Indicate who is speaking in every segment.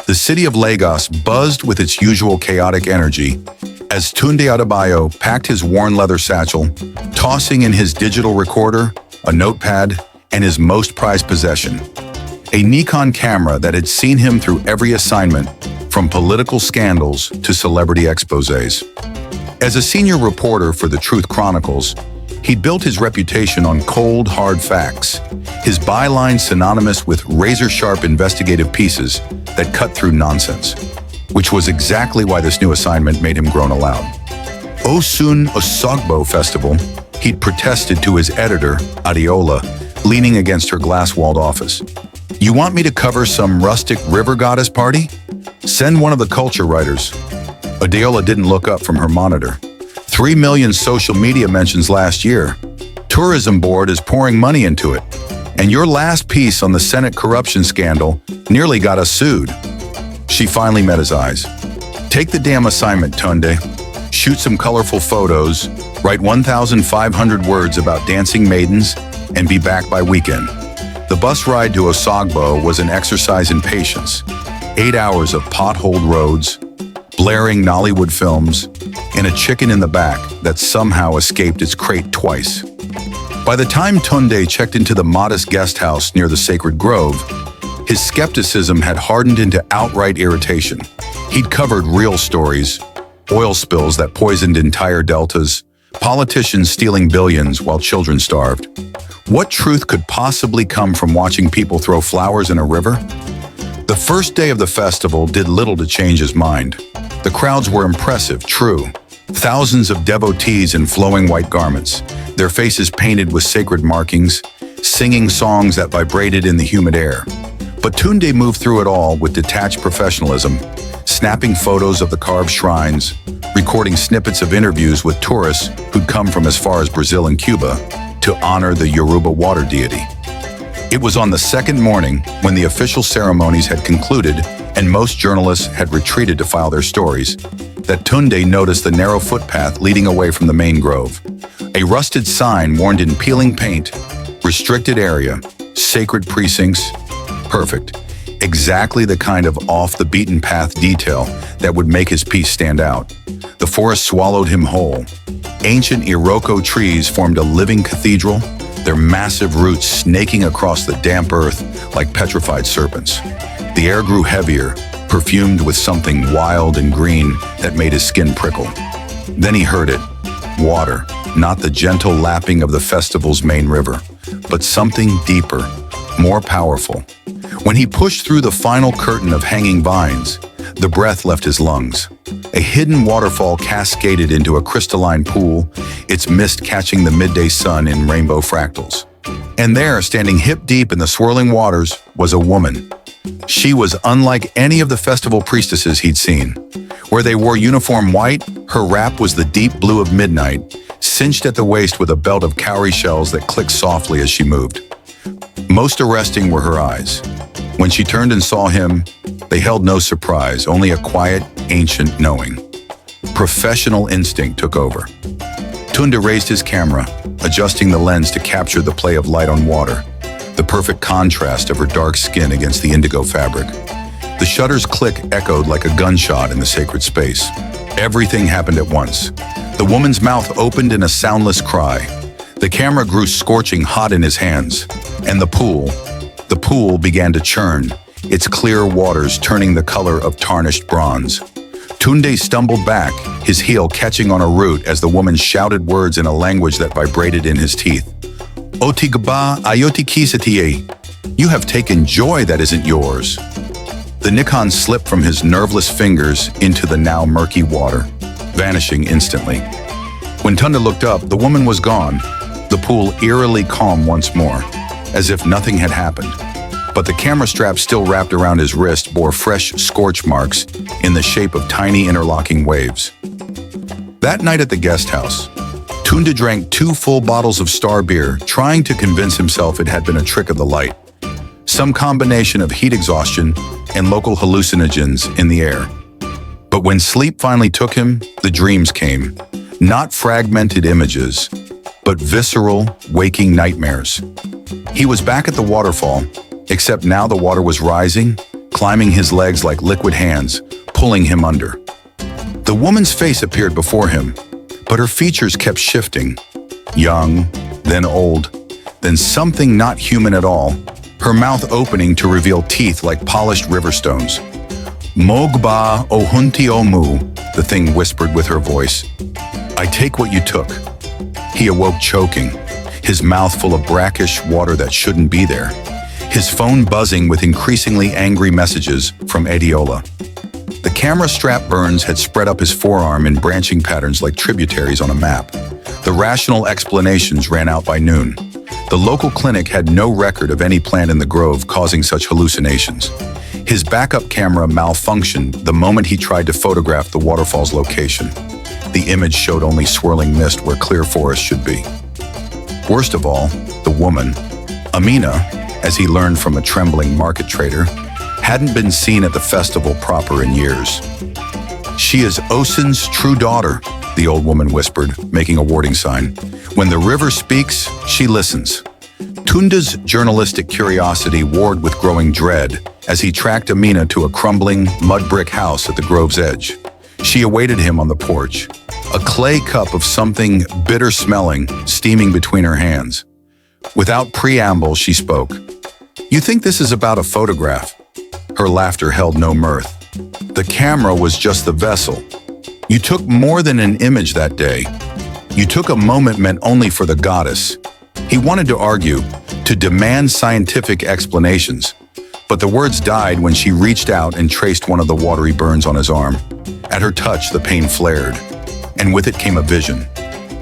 Speaker 1: The city of Lagos buzzed with its usual chaotic energy as Tunde Adebayo packed his worn leather satchel, tossing in his digital recorder, a notepad, and his most prized possession, a Nikon camera that had seen him through every assignment, from political scandals to celebrity exposés. As a senior reporter for the Truth Chronicles, he'd built his reputation on cold, hard facts, his byline synonymous with razor-sharp investigative pieces that cut through nonsense, which was exactly why this new assignment made him groan aloud. Osogbo Festival, he'd protested to his editor, Adeola, leaning against her glass-walled office. "You want me to cover some rustic river goddess party? Send one of the culture writers." Adeola didn't look up from her monitor. 3 million social media mentions last year. Tourism Board is pouring money into it. And your last piece on the Senate corruption scandal nearly got us sued. She finally met his eyes. "Take the damn assignment, Tunde. Shoot some colorful photos, write 1,500 words about dancing maidens, and be back by weekend." The bus ride to Osogbo was an exercise in patience. 8 hours of potholed roads, blaring Nollywood films, and a chicken in the back that somehow escaped its crate twice. By the time Tunde checked into the modest guest house near the sacred grove, his skepticism had hardened into outright irritation. He'd covered real stories, oil spills that poisoned entire deltas, politicians stealing billions while children starved. What truth could possibly come from watching people throw flowers in a river? The first day of the festival did little to change his mind. The crowds were impressive, true. Thousands of devotees in flowing white garments, their faces painted with sacred markings, singing songs that vibrated in the humid air. But Tunde moved through it all with detached professionalism, snapping photos of the carved shrines, recording snippets of interviews with tourists who'd come from as far as Brazil and Cuba to honor the Yoruba water deity. It was on the second morning, when the official ceremonies had concluded and most journalists had retreated to file their stories, that Tunde noticed the narrow footpath leading away from the main grove. A rusted sign warned in peeling paint, "Restricted area, sacred precincts." Perfect. Exactly the kind of off-the-beaten-path detail that would make his piece stand out. The forest swallowed him whole. Ancient Iroko trees formed a living cathedral, their massive roots snaking across the damp earth like petrified serpents. The air grew heavier, perfumed with something wild and green that made his skin prickle. Then he heard it. Water, not the gentle lapping of the festival's main river, but something deeper, more powerful. When he pushed through the final curtain of hanging vines, the breath left his lungs. A hidden waterfall cascaded into a crystalline pool, its mist catching the midday sun in rainbow fractals. And there, standing hip-deep in the swirling waters, was a woman. She was unlike any of the festival priestesses he'd seen. Where they wore uniform white, her wrap was the deep blue of midnight, cinched at the waist with a belt of cowrie shells that clicked softly as she moved. Most arresting were her eyes. When she turned and saw him, they held no surprise, only a quiet, ancient knowing. Professional instinct took over. Tunde raised his camera, adjusting the lens to capture the play of light on water, the perfect contrast of her dark skin against the indigo fabric. The shutter's click echoed like a gunshot in the sacred space. Everything happened at once. The woman's mouth opened in a soundless cry. The camera grew scorching hot in his hands, and the pool began to churn, its clear waters turning the color of tarnished bronze. Tunde stumbled back, his heel catching on a root as the woman shouted words in a language that vibrated in his teeth. "Otigaba ayoti kisatiye. You have taken joy that isn't yours." The Nikon slipped from his nerveless fingers into the now murky water, vanishing instantly. When Tunde looked up, the woman was gone, the pool eerily calm once more, as if nothing had happened. But the camera strap still wrapped around his wrist bore fresh scorch marks in the shape of tiny interlocking waves. That night at the guest house, Tunde drank 2 full bottles of star beer, trying to convince himself it had been a trick of the light. Some combination of heat exhaustion and local hallucinogens in the air. But when sleep finally took him, the dreams came. Not fragmented images, but visceral, waking nightmares. He was back at the waterfall, except now the water was rising, climbing his legs like liquid hands, pulling him under. The woman's face appeared before him, but her features kept shifting. Young, then old, then something not human at all, her mouth opening to reveal teeth like polished river stones. Mogba ohunti omu, the thing whispered with her voice. I take what you took. He awoke choking, his mouth full of brackish water that shouldn't be there, his phone buzzing with increasingly angry messages from Adiola. The camera strap burns had spread up his forearm in branching patterns like tributaries on a map. The rational explanations ran out by noon. The local clinic had no record of any plant in the grove causing such hallucinations. His backup camera malfunctioned the moment he tried to photograph the waterfall's location. The image showed only swirling mist where clear forest should be. Worst of all, the woman, Amina, as he learned from a trembling market trader, hadn't been seen at the festival proper in years. She is Osin's true daughter, the old woman whispered, making a warning sign. When the river speaks, she listens. Tunda's journalistic curiosity warred with growing dread as he tracked Amina to a crumbling, mud brick house at the grove's edge. She awaited him on the porch, a clay cup of something bitter-smelling steaming between her hands. Without preamble, she spoke. You think this is about a photograph? Her laughter held no mirth. The camera was just the vessel. You took more than an image that day. You took a moment meant only for the goddess. He wanted to argue, to demand scientific explanations, but the words died when she reached out and traced one of the watery burns on his arm. At her touch, the pain flared, and with it came a vision.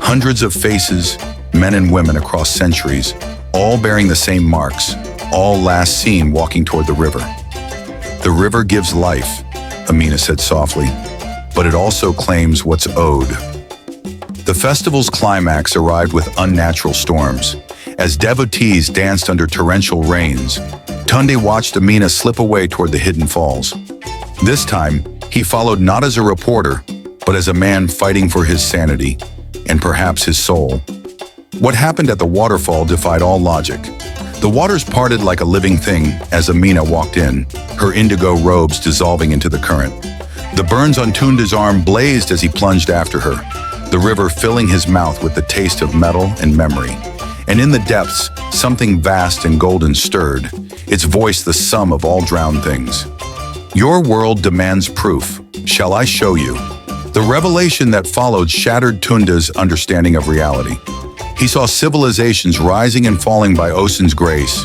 Speaker 1: Hundreds of faces, men and women across centuries, all bearing the same marks, all last seen walking toward the river. The river gives life, Amina said softly, but it also claims what's owed. The festival's climax arrived with unnatural storms. As devotees danced under torrential rains, Tunde watched Amina slip away toward the hidden falls. This time, he followed not as a reporter, but as a man fighting for his sanity, and perhaps his soul. What happened at the waterfall defied all logic. The waters parted like a living thing as Amina walked in, her indigo robes dissolving into the current. The burns on Tunda's arm blazed as he plunged after her, the river filling his mouth with the taste of metal and memory. And in the depths, something vast and golden stirred, its voice the sum of all drowned things. Your world demands proof. Shall I show you? The revelation that followed shattered Tunda's understanding of reality. He saw civilizations rising and falling by Osin's grace,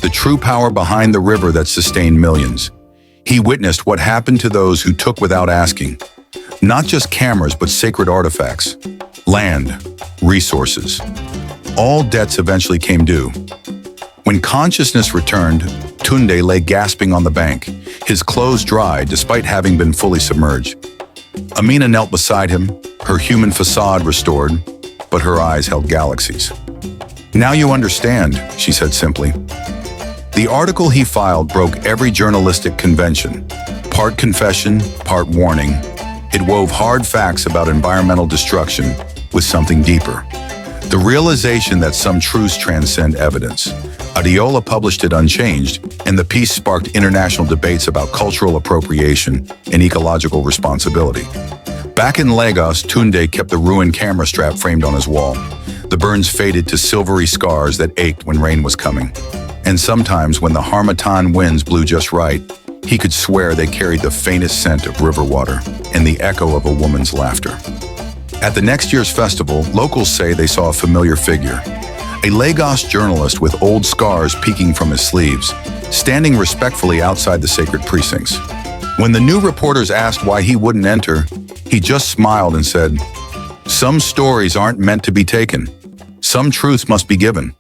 Speaker 1: the true power behind the river that sustained millions. He witnessed what happened to those who took without asking. Not just cameras, but sacred artifacts, land, resources. All debts eventually came due. When consciousness returned, Tunde lay gasping on the bank, his clothes dry despite having been fully submerged. Amina knelt beside him, her human facade restored, but her eyes held galaxies. Now you understand, she said simply. The article he filed broke every journalistic convention. Part confession, part warning. It wove hard facts about environmental destruction with something deeper. The realization that some truths transcend evidence. Adiola published it unchanged, and the piece sparked international debates about cultural appropriation and ecological responsibility. Back in Lagos, Tunde kept the ruined camera strap framed on his wall. The burns faded to silvery scars that ached when rain was coming. And sometimes when the Harmattan winds blew just right, he could swear they carried the faintest scent of river water and the echo of a woman's laughter. At the next year's festival, locals say they saw a familiar figure. A Lagos journalist with old scars peeking from his sleeves, standing respectfully outside the sacred precincts. When the new reporters asked why he wouldn't enter, he just smiled and said, "Some stories aren't meant to be taken. Some truths must be given."